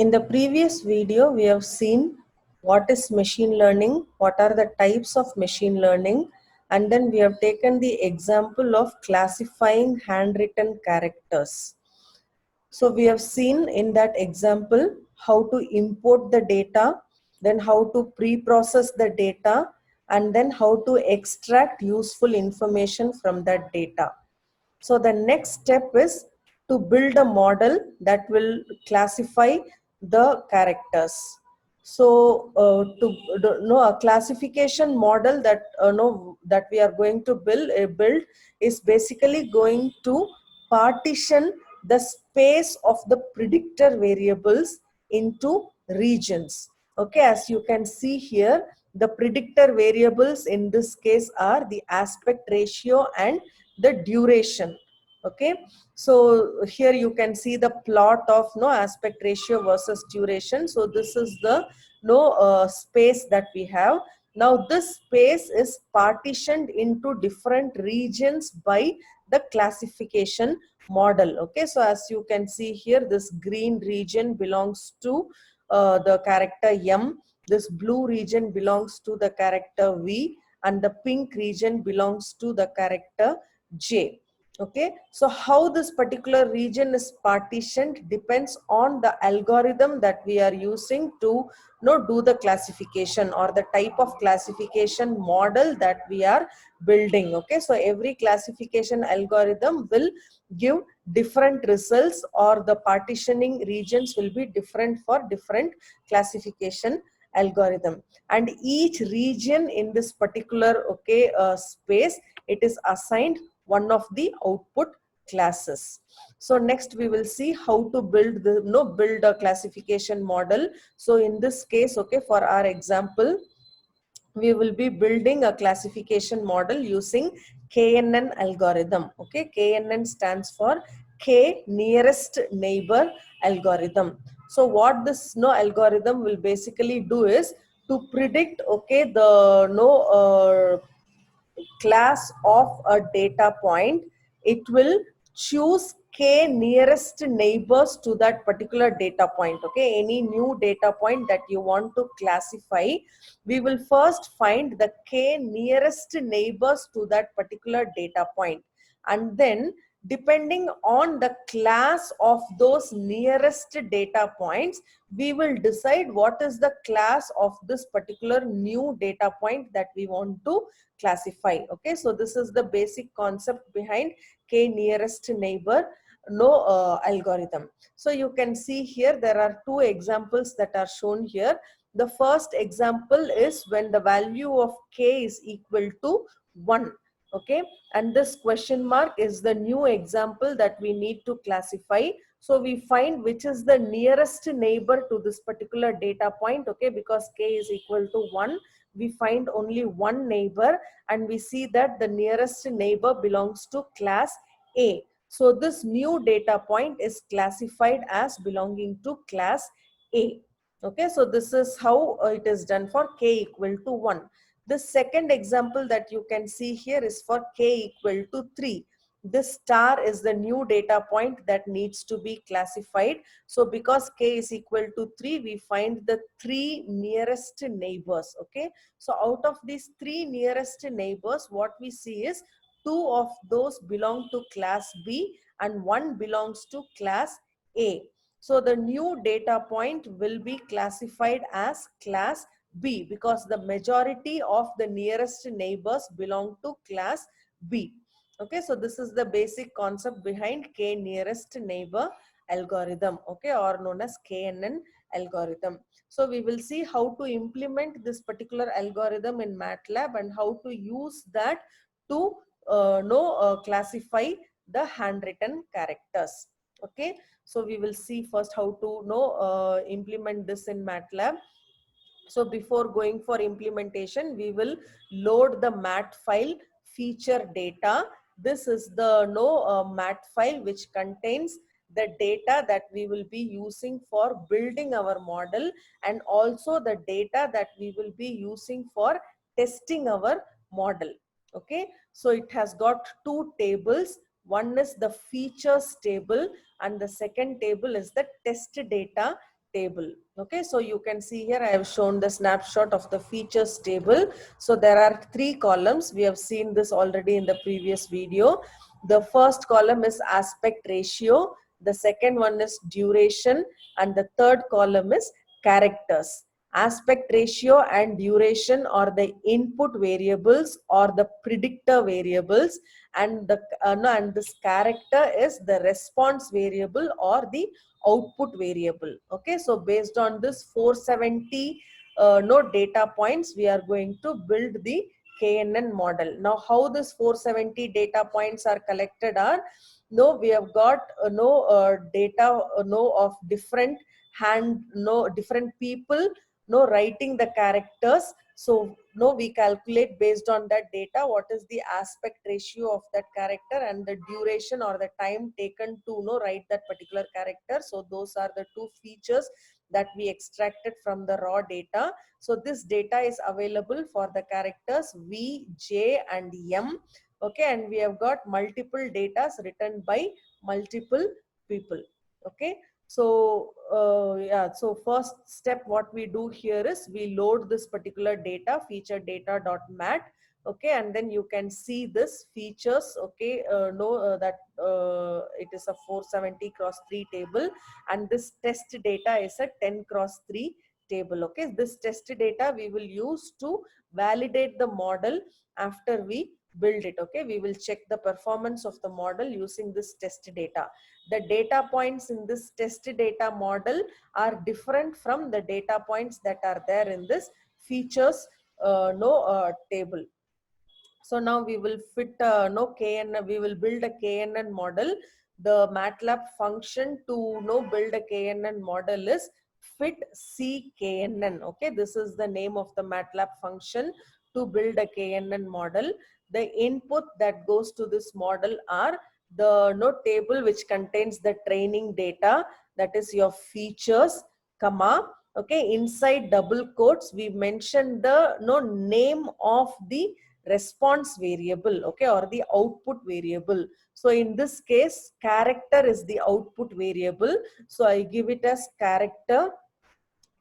In the previous video, we have seen what is machine learning, what are the types of machine learning, and then we have taken the example of classifying handwritten characters. So we have seen in that example how to import the data, then how to pre-process the data, and then how to extract useful information from that data. So the next step is to build a model that will classify the characters. So to know a classification model that that we are going to build is basically going to partition the space of the predictor variables into regions. Okay, as you can see here, the predictor variables in this case are the aspect ratio and the duration. Okay, so here you can see the plot of aspect ratio versus duration. So this is the space that we have. Now this space is partitioned into different regions by the classification model. Okay, so as you can see here, this green region belongs to the character M, this blue region belongs to the character V, and the pink region belongs to the character J. Okay, so how this particular region is partitioned depends on the algorithm that we are using to do the classification, or the type of classification model that we are building. Okay, so every classification algorithm will give different results, or the partitioning regions will be different for different classification algorithm, and each region in this particular space, it is assigned one of the output classes. So next we will see how to build build a classification model. So in this case, okay, for our example, we will be building a classification model using KNN algorithm. Okay, KNN stands for K nearest neighbor algorithm. So what this algorithm will basically do is to predict, okay, the class of a data point. It will choose k nearest neighbors to that particular data point. Okay, any new data point that you want to classify, we will first find the k nearest neighbors to that particular data point, and then depending on the class of those nearest data points, we will decide what is the class of this particular new data point that we want to classify. Okay, so this is the basic concept behind k nearest neighbor algorithm. So you can see here there are two examples that are shown here. The first example is when the value of k is equal to 1. Okay, and this question mark is the new example that we need to classify. So we find which is the nearest neighbor to this particular data point. Okay, because k is equal to 1, we find only one neighbor, and we see that the nearest neighbor belongs to class A. So this new data point is classified as belonging to class A. Okay, so this is how it is done for k equal to 1. The second example that you can see here is for k equal to 3. This star is the new data point that needs to be classified. So because k is equal to 3, we find the 3 nearest neighbors. Okay, so out of these 3 nearest neighbors, what we see is 2 of those belong to class B and 1 belongs to class A. So the new data point will be classified as class B because the majority of the nearest neighbors belong to class B. Okay, so this is the basic concept behind k nearest neighbor algorithm, okay, or known as KNN algorithm. So we will see how to implement this particular algorithm in MATLAB and how to use that to classify the handwritten characters. Okay, so we will see first how to implement this in MATLAB. So before going for implementation, we will load the mat file feature data. This is the mat file which contains the data that we will be using for building our model, and also the data that we will be using for testing our model. Okay, so it has got two tables. One is the features table and the second table is the test data table. Okay, so you can see here I have shown the snapshot of the features table. So there are 3 columns. We have seen this already in the previous video. The first column is aspect ratio, the second one is duration, and the third column is characters. Aspect ratio and duration are the input variables or the predictor variables, and the no, and this character is the response variable or the output variable. Okay, so based on this 470 data points, we are going to build the KNN model. Now, how this 470 data points are collected are, we have got data of different different people writing the characters. So we calculate based on that data what is the aspect ratio of that character and the duration or the time taken to write that particular character. So those are the 2 features that we extracted from the raw data. So this data is available for the characters V, J and M. Okay, and we have got multiple data written by multiple people. Okay, so so first step what we do here is we load this particular data, feature data.mat. Okay, and then you can see this features. Okay, that it is a 470 cross 3 table, and this test data is a 10 cross 3 table. Okay, this test data we will use to validate the model after we build it. Okay, we will check the performance of the model using this test data. The data points in this test data model are different from the data points that are there in this features table. So now we will fit KNN, we will build a KNN model. The MATLAB function to build a KNN model is fit CKNN. Okay, this is the name of the MATLAB function to build a KNN model. The input that goes to this model are the table which contains the training data, that is your features, comma. Okay, inside double quotes we mention the name of the response variable, okay, or the output variable. So in this case character is the output variable, so I give it as character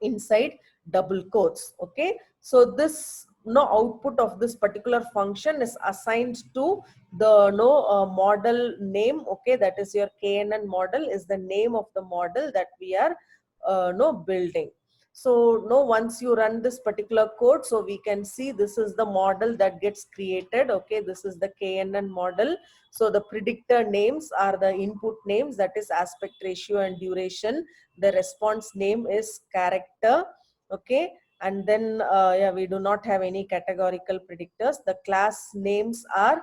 inside double quotes. Okay, so this output of this particular function is assigned to the model name. Okay, that is your KNN model is the name of the model that we are building. So once you run this particular code, so we can see this is the model that gets created. Okay, this is the KNN model. So the predictor names are the input names, that is aspect ratio and duration. The response name is character. Okay, and then yeah, we do not have any categorical predictors. The class names are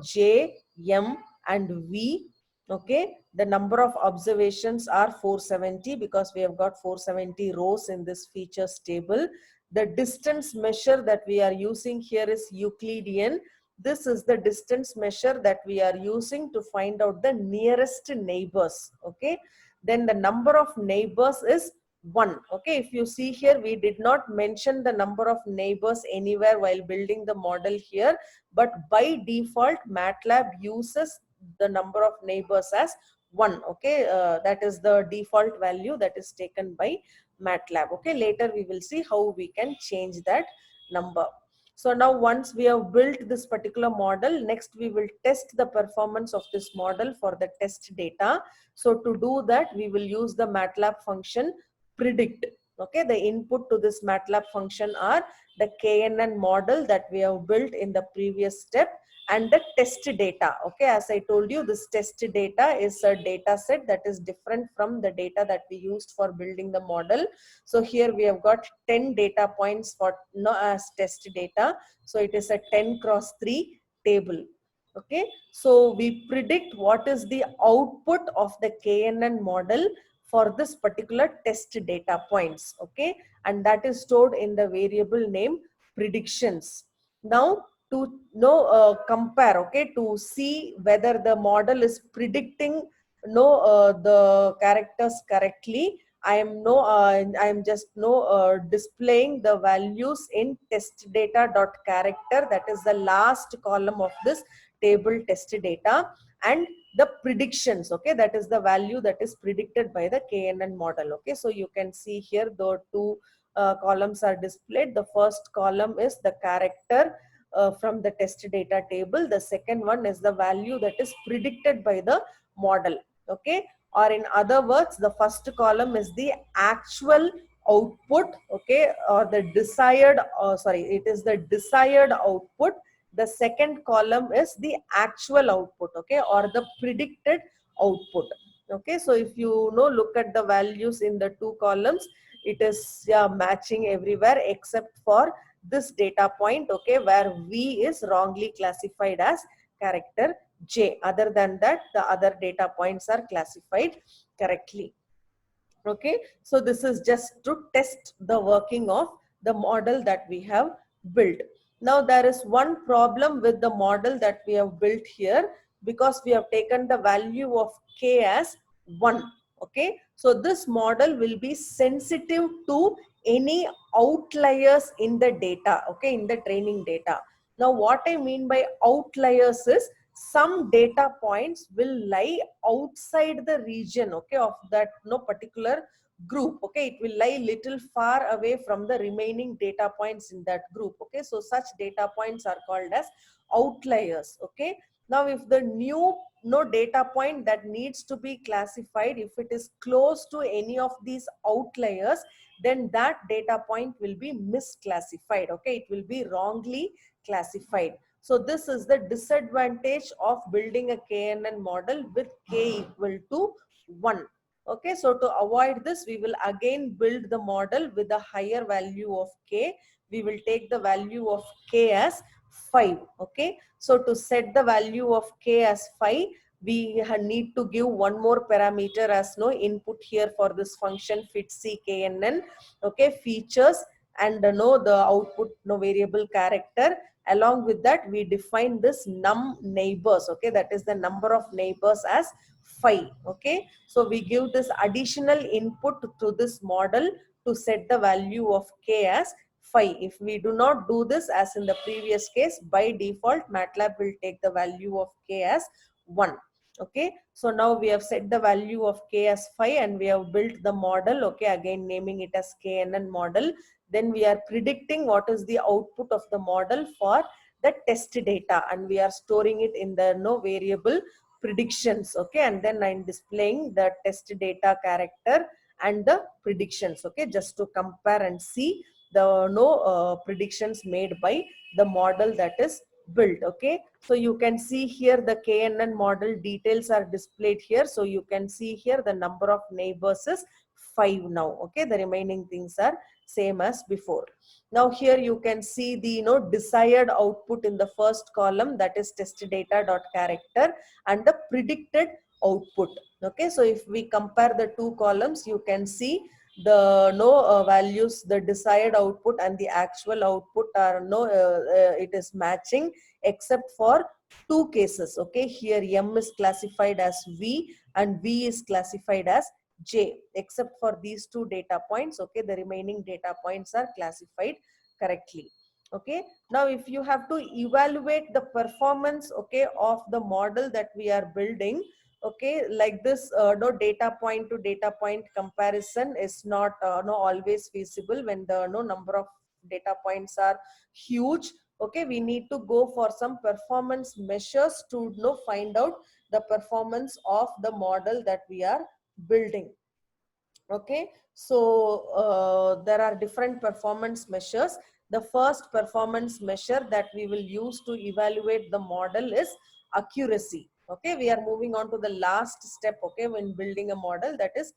J, M and V. Okay, the number of observations are 470 because we have got 470 rows in this features table. The distance measure that we are using here is Euclidean. This is the distance measure that we are using to find out the nearest neighbors. Okay, then the number of neighbors is 1. Okay, if you see here, we did not mention the number of neighbors anywhere while building the model here, but by default MATLAB uses the number of neighbors as 1. Okay, that is the default value that is taken by MATLAB. Okay, later we will see how we can change that number. So now once we have built this particular model, next we will test the performance of this model for the test data. So to do that, we will use the MATLAB function predict. Okay, the input to this MATLAB function are the KNN model that we have built in the previous step and the test data. Okay, as I told you, this test data is a data set that is different from the data that we used for building the model. So here we have got 10 data points for as test data. So it is a 10 cross 3 table. Okay, so we predict what is the output of the KNN model for this particular test data points. Okay, and that is stored in the variable name predictions. Now to compare, okay, to see whether the model is predicting the characters correctly, I am just displaying the values in test data dot character, that is the last column of this table test data, and the predictions. Okay, that is the value that is predicted by the KNN model. Okay, so you can see here the two columns are displayed. The first column is the character from the test data table. The second one is the value that is predicted by the model. Okay, or in other words, the first column is the actual output, okay, or the desired, it is the desired output. The second column is the actual output, okay, or the predicted output. Okay, so if you look at the values in the two columns, it is matching everywhere except for this data point, okay, where V is wrongly classified as character J. Other than that, the other data points are classified correctly. Okay, so this is just to test the working of the model that we have built. Now there is one problem with the model that we have built here, because we have taken the value of K as 1. Okay, so this model will be sensitive to any outliers in the data, okay, in the training data. Now what I mean by outliers is some data points will lie outside the region, okay, of that particular group. Okay, it will lie little far away from the remaining data points in that group. Okay, so such data points are called as outliers. Okay, now if the new data point that needs to be classified, if it is close to any of these outliers, then that data point will be misclassified. Okay, it will be wrongly classified. So this is the disadvantage of building a KNN model with K equal to 1. Okay, so to avoid this, we will again build the model with a higher value of K. We will take the value of K as 5. Okay, so to set the value of K as 5, we need to give one more parameter as input here for this function fitc_knn. Okay, features and the output variable character. Along with that, we define this num neighbors. Okay, that is the number of neighbors as 5. Okay, so we give this additional input to this model to set the value of K as 5. If we do not do this, as in the previous case, by default MATLAB will take the value of K as 1. Okay, so now we have set the value of K as 5 and we have built the model. Okay, again naming it as KNN model. Then we are predicting what is the output of the model for the test data, and we are storing it in the variable predictions. Okay, and then I'm displaying the test data character and the predictions. Okay, just to compare and see the predictions made by the model that is built. Okay, so you can see here the KNN model details are displayed here. So you can see here the number of neighbors is 5 now. Okay, the remaining things are same as before. Now here you can see the desired output in the first column, that is test data dot character, and the predicted output. Okay, so if we compare the two columns, you can see the values, the desired output and the actual output are it is matching except for two cases. Okay, here M is classified as V and V is classified as J. Except for these two data points, okay, the remaining data points are classified correctly. Okay, now if you have to evaluate the performance, okay, of the model that we are building, okay, like this no data point to data point comparison is not no always feasible when the number of data points are huge. Okay, we need to go for some performance measures to find out the performance of the model that we are building. Okay, so there are different performance measures. The first performance measure that we will use to evaluate the model is accuracy. Okay, we are moving on to the last step. Okay, when building a model, that is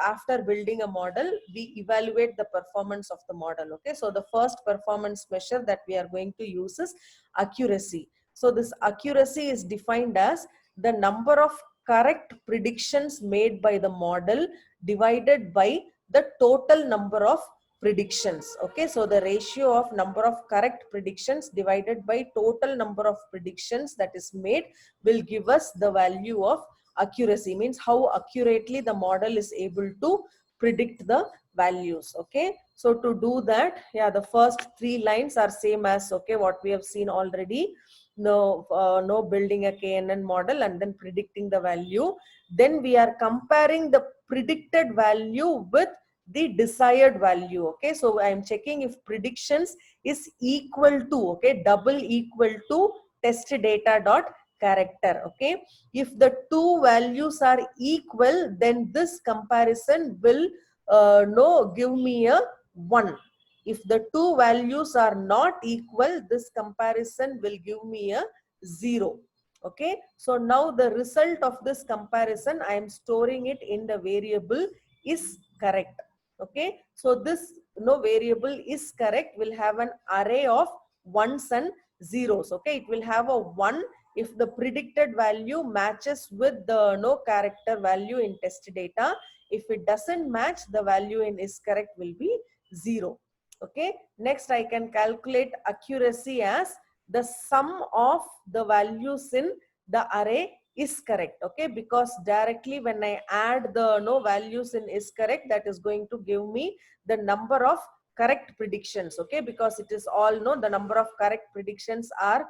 after building a model, we evaluate the performance of the model. Okay, so the first performance measure that we are going to use is accuracy. So this accuracy is defined as the number of correct predictions made by the model divided by the total number of predictions. Okay, so the ratio of number of correct predictions divided by total number of predictions that is made will give us the value of accuracy. Means how accurately the model is able to predict the values. Okay, so to do that, yeah, the first three lines are same as okay what we have seen already. no building a KNN model and then predicting the value. Then we are comparing the predicted value with the desired value. Okay, so I am checking if predictions is equal to, okay, double equal to test data dot character. Okay, if the two values are equal, then this comparison will no give me a 1. If the two values are not equal, this comparison will give me a 0. Okay, so now the result of this comparison, I am storing it in the variable is correct. Okay, so this variable is correct will have an array of ones and zeros. Okay, it will have a 1 if the predicted value matches with the no character value in test data. If it doesn't match, the value in is correct will be 0. Okay, next I can calculate accuracy as the sum of the values in the array is correct. Okay, because directly when I add the no values in is correct, that is going to give me the number of correct predictions. Okay, because it is all the number of correct predictions are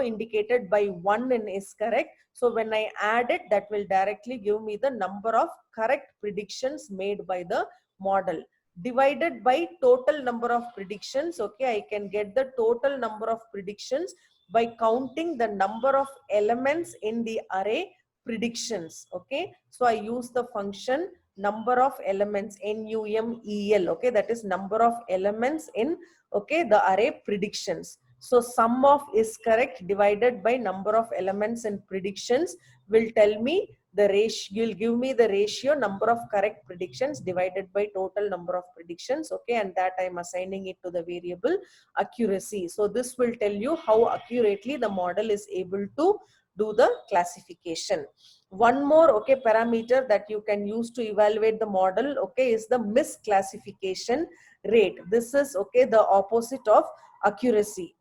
indicated by 1 in is correct. So when I add it, that will directly give me the number of correct predictions made by the model divided by total number of predictions. Okay, I can get the total number of predictions by counting the number of elements in the array predictions. Okay, so I use the function number of elements, NUMEL. Okay, that is number of elements in, okay, the array predictions. So sum of is correct divided by number of elements in predictions will tell me the ratio, will give me the ratio number of correct predictions divided by total number of predictions. Okay, and that I am assigning it to the variable accuracy. So this will tell you how accurately the model is able to do the classification. One more, okay, parameter that you can use to evaluate the model, okay, is the misclassification rate. This is, okay, the opposite of accuracy.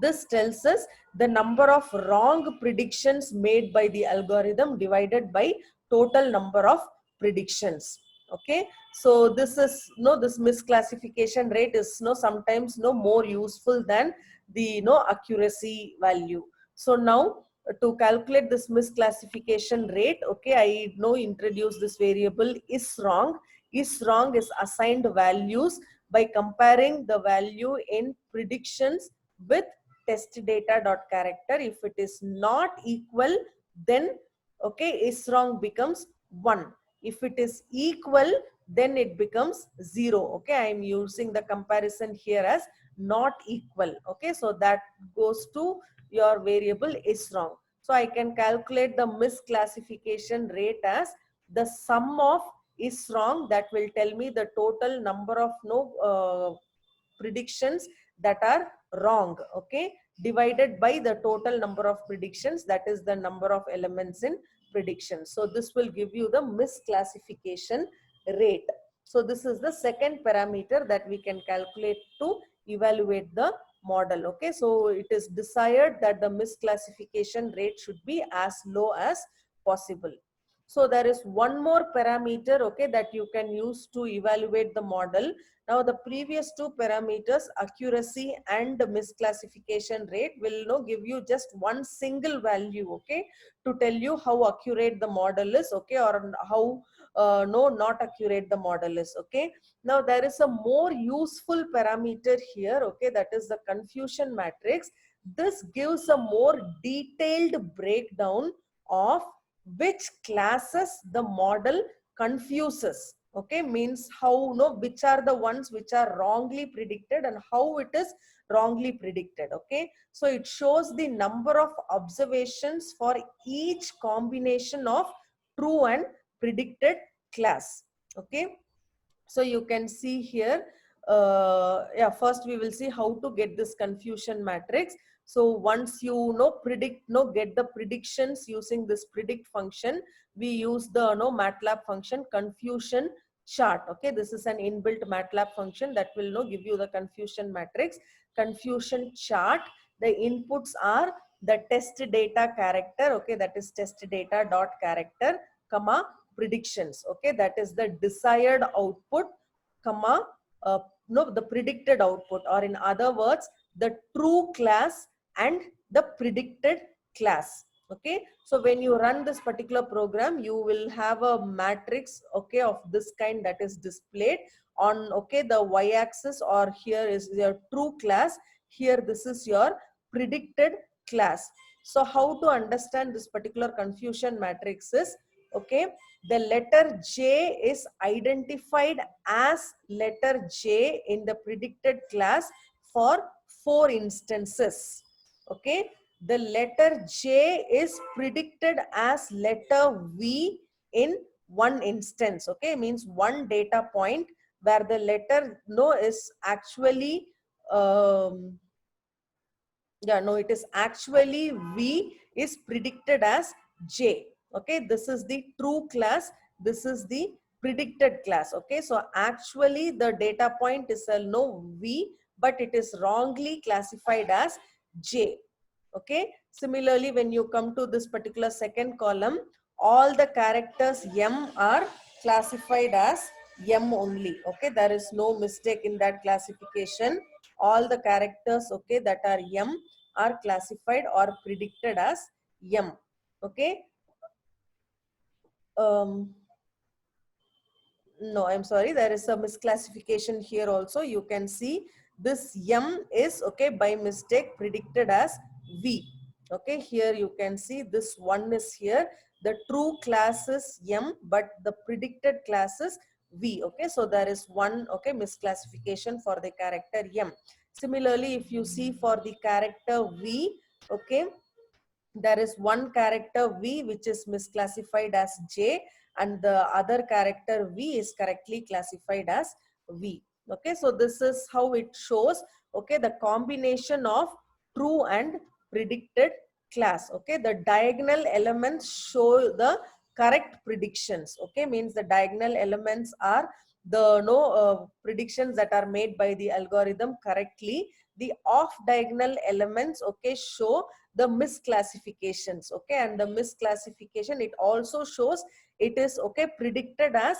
This tells us the number of wrong predictions made by the algorithm divided by total number of predictions. Okay, so this is this misclassification rate is sometimes more useful than the accuracy value. So now to calculate this misclassification rate, okay, I introduce this variable is wrong. Is wrong is assigned values by comparing the value in predictions with test data dot character. If it is not equal, then okay, is wrong becomes 1. If it is equal, then it becomes 0. Okay, I am using the comparison here as not equal. Okay, so that goes to your variable is wrong. So I can calculate the misclassification rate as the sum of is wrong, that will tell me the total number of predictions that are wrong, okay, divided by the total number of predictions, that is the number of elements in predictions. So this will give you the misclassification rate. So this is the second parameter that we can calculate to evaluate the model. Okay, so it is desired that the misclassification rate should be as low as possible. So there is one more parameter, okay, that you can use to evaluate the model. Now the previous two parameters, accuracy and misclassification rate, will give you just one single value, okay, to tell you how accurate the model is, okay, or how not accurate the model is. Okay, now there is a more useful parameter here, okay, that is the confusion matrix. This gives a more detailed breakdown of which classes the model confuses. Okay, means how which are the ones which are wrongly predicted and how it is wrongly predicted. Okay, so it shows the number of observations for each combination of true and predicted class. Okay, so you can see here, yeah, first we will see how to get this confusion matrix. So once you get the predictions using this predict function, we use the MATLAB function confusion chart. Okay, this is an inbuilt MATLAB function that will give you the confusion matrix. Confusion chart, the inputs are the test data character, okay, that is test data dot character, comma, predictions, okay, that is the desired output, comma, the predicted output, or in other words, the true class and the predicted class. Okay, so when you run this particular program, you will have a matrix, okay, of this kind that is displayed on, okay, the y-axis, or here is your true class, here this is your predicted class. So how to understand this particular confusion matrix is, okay, the letter J is identified as letter J in the predicted class for 4 instances. Okay, the letter J is predicted as letter V in 1 instance. Okay, means 1 data point where the letter no is actually it is actually V is predicted as J. Okay, this is the true class, this is the predicted class. Okay, so actually the data point is a no V, but it is wrongly classified as J. Okay, similarly, when you come to this particular second column, all the characters M are classified as M only. Okay, there is no mistake in that classification. All the characters, okay, that are M are classified or predicted as M. Okay. No, I'm sorry, there is a misclassification here also. You can see this M is, okay, by mistake predicted as V. Okay, here you can see this one is here. The true class is M, but the predicted class is V. Okay, so there is one, okay, misclassification for the character M. Similarly, if you see for the character V, okay, there is one character V which is misclassified as J, and the other character V is correctly classified as V. Okay, so this is how it shows, okay, the combination of true and predicted class. Okay, the diagonal elements show the correct predictions. Okay, means the diagonal elements are the predictions that are made by the algorithm correctly. The off diagonal elements, okay, show the misclassifications. Okay, and the misclassification, it also shows it is, okay, predicted as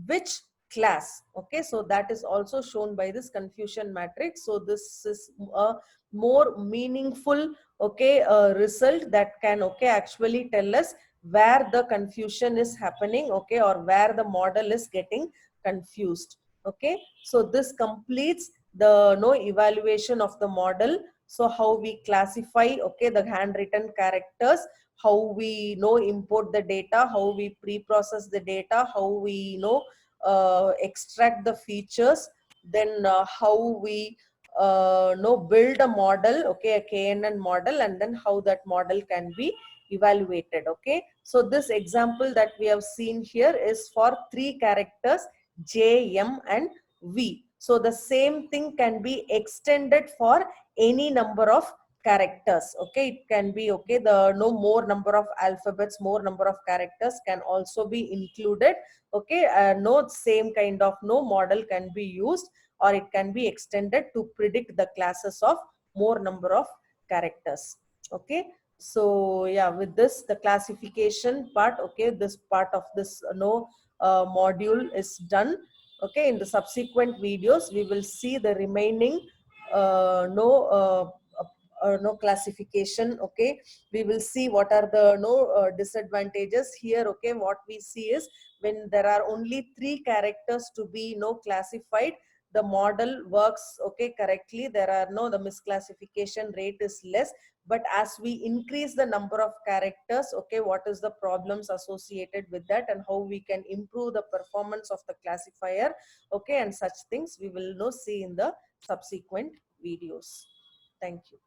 which class. Okay, so that is also shown by this confusion matrix. So this is a more meaningful, okay, result that can, okay, actually tell us where the confusion is happening, okay, or where the model is getting confused. Okay, so this completes the evaluation of the model. So how we classify, okay, the handwritten characters, how we import the data, how we pre-process the data, how we extract the features, then how we build a model, okay, a KNN model, and then how that model can be evaluated. Okay, so this example that we have seen here is for 3 characters J, M and V. So the same thing can be extended for any number of characters. Okay, it can be, okay, the more number of alphabets, more number of characters can also be included. Okay, same kind of model can be used, or it can be extended to predict the classes of more number of characters. Okay, so yeah, with this the classification part, okay, this part of this module is done. Okay, in the subsequent videos we will see the remaining no classification. Okay, we will see what are the disadvantages here. Okay, what we see is when there are only 3 characters to be classified, the model works, okay, correctly. There are the misclassification rate is less. But as we increase the number of characters, okay, what is the problems associated with that, and how we can improve the performance of the classifier, okay, and such things we will see in the subsequent videos. Thank you.